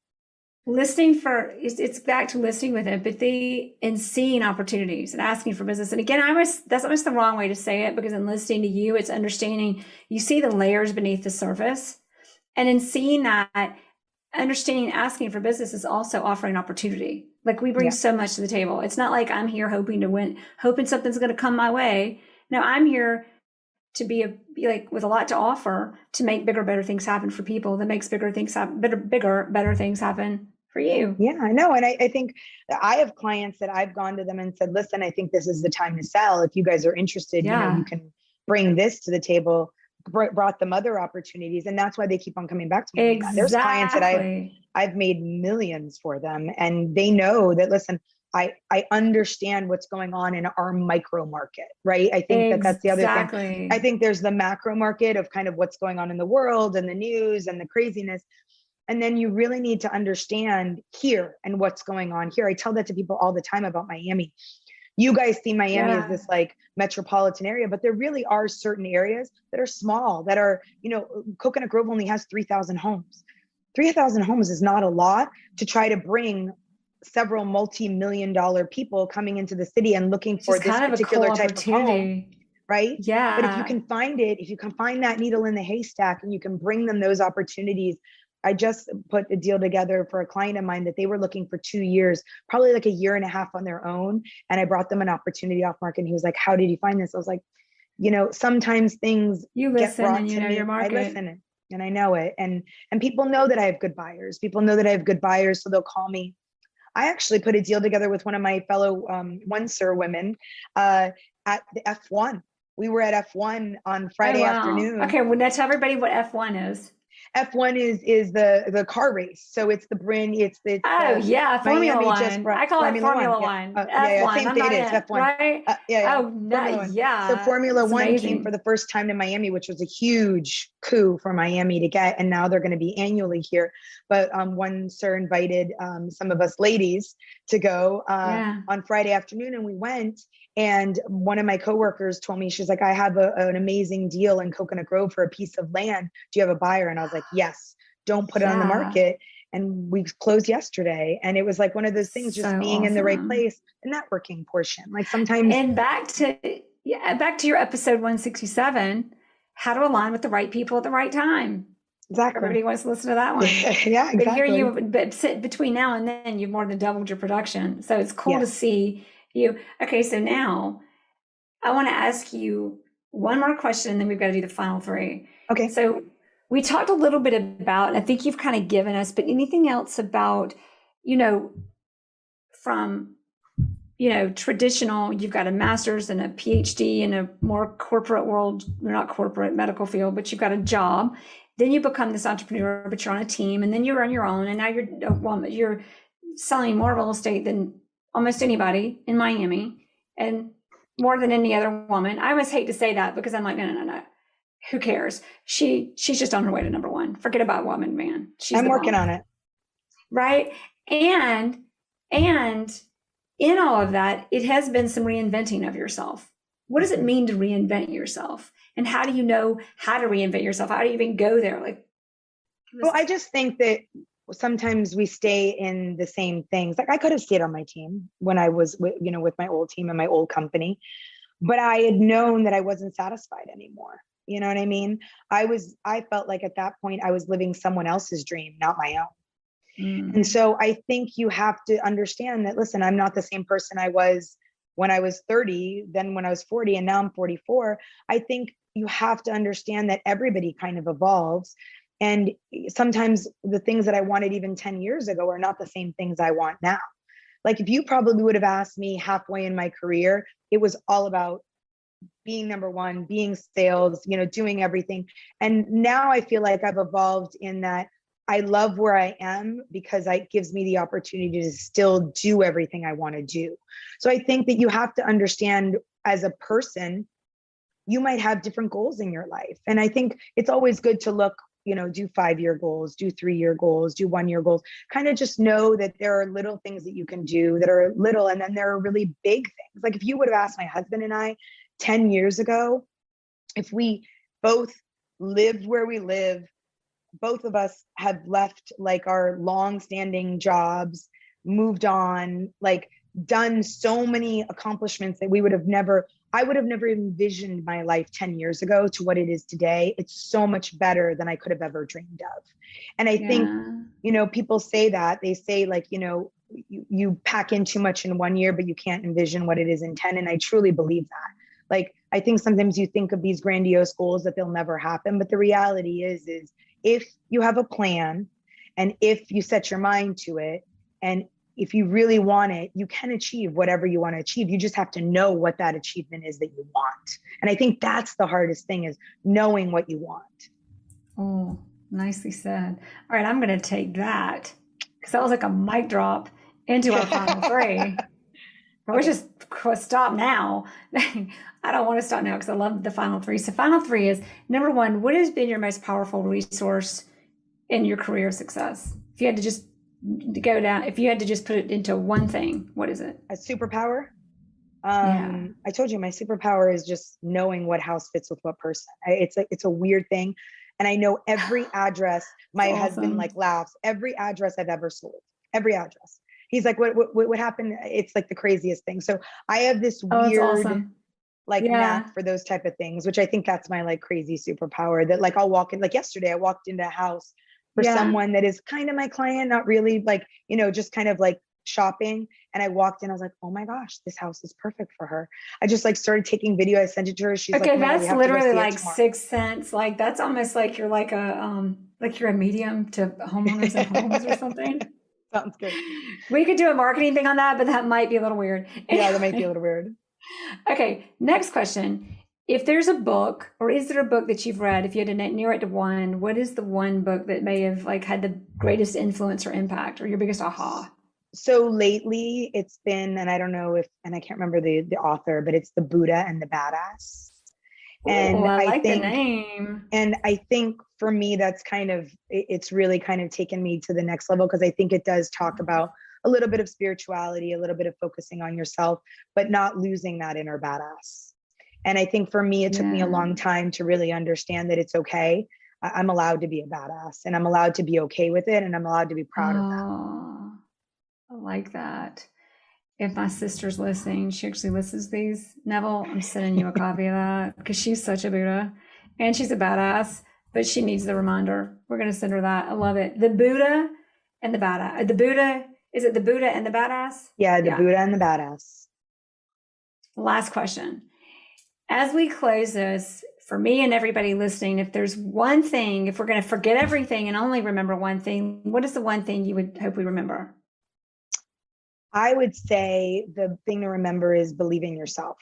It's back to listening with empathy and seeing opportunities and asking for business. And again, that's almost the wrong way to say it, because in listening to you, it's understanding, you see the layers beneath the surface. And in seeing that, understanding asking for business is also offering opportunity. Like, we bring so much to the table. It's not like I'm here hoping to win, hoping something's going to come my way. No, I'm here to be with a lot to offer, to make bigger, better things happen for people. That makes bigger things happen, better things happen for you. Yeah, I know. And I think I have clients that I've gone to them and said, listen, I think this is the time to sell. If you guys are interested, you can bring this to the table. Brought them other opportunities, and that's why they keep on coming back to me. Exactly. There's clients that I've made millions for them, and they know that, listen, I understand what's going on in our micro market, right? I think that's the other thing. I think there's the macro market of kind of what's going on in the world and the news and the craziness. And then you really need to understand here and what's going on here. I tell that to people all the time about Miami. You guys see Miami as this like metropolitan area, but there really are certain areas that are small, that are, Coconut Grove only has 3,000 homes. 3,000 homes is not a lot to try to bring several multi-million-dollar people coming into the city and looking for this particular type of home, right? Yeah. But if you can find that needle in the haystack and you can bring them those opportunities. I just put a deal together for a client of mine that they were looking for 2 years, probably like a year and a half on their own. And I brought them an opportunity off market. And he was like, how did you find this? I was like, sometimes things get brought to me. Your market. I listen and I know it. And people know that I have good buyers. So they'll call me. I actually put a deal together with one of my fellow One Sir women at the F1. We were at F1 on Friday afternoon. Okay, well, now tell everybody what F1 is. F1 is the car race. So it's the brand. Formula One. I call it Formula One. F1. Same thing. It is F1, right? So Formula One came for the first time to Miami, which was a huge coup for Miami to get, and now they're going to be annually here. But One Sir invited some of us ladies to go on Friday afternoon, and we went. And one of my coworkers told me, she's like, I have an amazing deal in Coconut Grove for a piece of land. Do you have a buyer? And I was like, yes, don't put it on the market. And we closed yesterday. And it was like one of those things, just being in the right place, the networking portion. Like sometimes. And back to your episode 167, how to align with the right people at the right time. Exactly. Everybody wants to listen to that one. Yeah, exactly. But between now and then, you've more than doubled your production. So it's cool to see you. Okay, so now I want to ask you one more question, and then we've got to do the final three. Okay. So we talked a little bit about, and I think you've kind of given us, but anything else about, from, traditional, you've got a master's and a PhD in a more corporate world, not corporate medical field, but you've got a job. Then you become this entrepreneur, but you're on a team, and then you're on your own. And now you're a woman. You're selling more real estate than almost anybody in Miami, and more than any other woman. I always hate to say that because I'm like, no. Who cares? She's just on her way to number one. Forget about woman, man. I'm working on it. Right. And in all of that, it has been some reinventing of yourself. What does it mean to reinvent yourself? And how do you know how to reinvent yourself? How do you even go there? Well, I just think that sometimes we stay in the same things. Like I could have stayed on my team when I was with my old team and my old company, but I had known that I wasn't satisfied anymore. You know what I mean? I felt like at that point I was living someone else's dream, not my own. And so I think you have to understand that, listen, I'm not the same person I was when I was 30, then when I was 40, and now I'm 44. I think you have to understand that everybody kind of evolves. And sometimes the things that I wanted even 10 years ago are not the same things I want now. Like if you probably would have asked me halfway in my career, it was all about being number one, being sales, doing everything. And now I feel like I've evolved in that I love where I am because it gives me the opportunity to still do everything I want to do. So I think that you have to understand as a person, you might have different goals in your life. And I think it's always good to look, do 5-year goals, do 3-year goals, do 1-year goals, kind of just know that there are little things that you can do that are little. And then there are really big things. Like if you would have asked my husband and I 10 years ago, if we both lived where we live, both of us have left like our long-standing jobs, moved on, like done so many accomplishments that I would have never envisioned my life 10 years ago to what it is today. It's so much better than I could have ever dreamed of. And I think, people say that, they say like, you pack in too much in 1 year, but you can't envision what it is in 10. And I truly believe that. Like, I think sometimes you think of these grandiose goals that they'll never happen, but the reality is if you have a plan and if you set your mind to it, and if you really want it, you can achieve whatever you want to achieve. You just have to know what that achievement is that you want. And I think that's the hardest thing, is knowing what you want. Oh, nicely said. All right, I'm going to take that because that was like a mic drop into our final three. We'll just stop now. I don't want to stop now because I love the final three. So final three is, number one, what has been your most powerful resource in your career success? If you had to just go down, if you had to just put it into one thing, what is it? A superpower? I told you my superpower is just knowing what house fits with what person. It's a weird thing. And I know every address. My husband like laughs. Every address I've ever sold. Every address. He's like, what happened? It's like the craziest thing. So I have this weird knack for those type of things, which I think that's my like crazy superpower, that like I'll walk in, like yesterday I walked into a house for someone that is kind of my client, not really, like, just kind of like shopping. And I walked in, I was like, oh my gosh, this house is perfect for her. I just like started taking video. I sent it to her. She's okay, like, that's literally like Sixth Sense. Like that's almost like you're like you're a medium to homeowners and homes or something. Sounds good. We could do a marketing thing on that, but that might be a little weird. Yeah, that might be a little weird. Okay, next question. If there's a book, or is there a book that you've read, if you had to narrow it to one, what is the one book that may have like had the greatest influence or impact, or your biggest aha? So lately it's been, and I don't know and I can't remember the author, but it's The Buddha and the Badass. And I like the name. And I think for me, that's it's really kind of taken me to the next level, because I think it does talk about a little bit of spirituality, a little bit of focusing on yourself, but not losing that inner badass. And I think for me, it took me a long time to really understand that it's okay. I'm allowed to be a badass, and I'm allowed to be okay with it, and I'm allowed to be proud of that. I like that. If my sister's listening, she actually listens to these. Neville, I'm sending you a copy of that because she's such a Buddha and she's a badass, but she needs the reminder. We're going to send her that. I love it. The Buddha and the Badass. The Buddha, is it the Buddha and the Badass? Yeah, the Buddha and the Badass. Last question. As we close this, for me and everybody listening, if there's one thing, if we're going to forget everything and only remember one thing, what is the one thing you would hope we remember? I would say the thing to remember is believing yourself,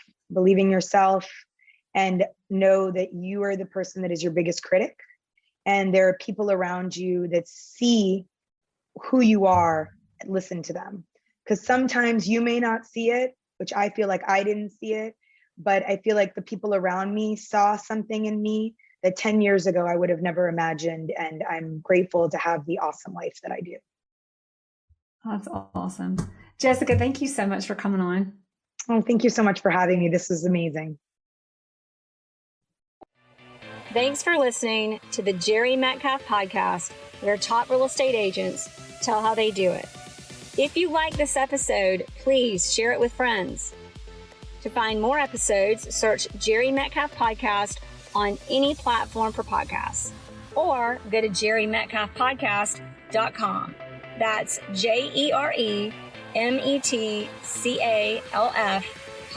and know that you are the person that is your biggest critic. And there are people around you that see who you are and listen to them. Because sometimes you may not see it, which I feel like I didn't see it, but I feel like the people around me saw something in me that 10 years ago I would have never imagined. And I'm grateful to have the awesome life that I do. That's awesome. Jessica, thank you so much for coming on. Oh, thank you so much for having me. This was amazing. Thanks for listening to the Jere Metcalf Podcast, where top real estate agents tell how they do it. If you like this episode, please share it with friends. To find more episodes, search Jere Metcalf Podcast on any platform for podcasts, or go to JereMetcalfPodcast.com. That's JereMetcalf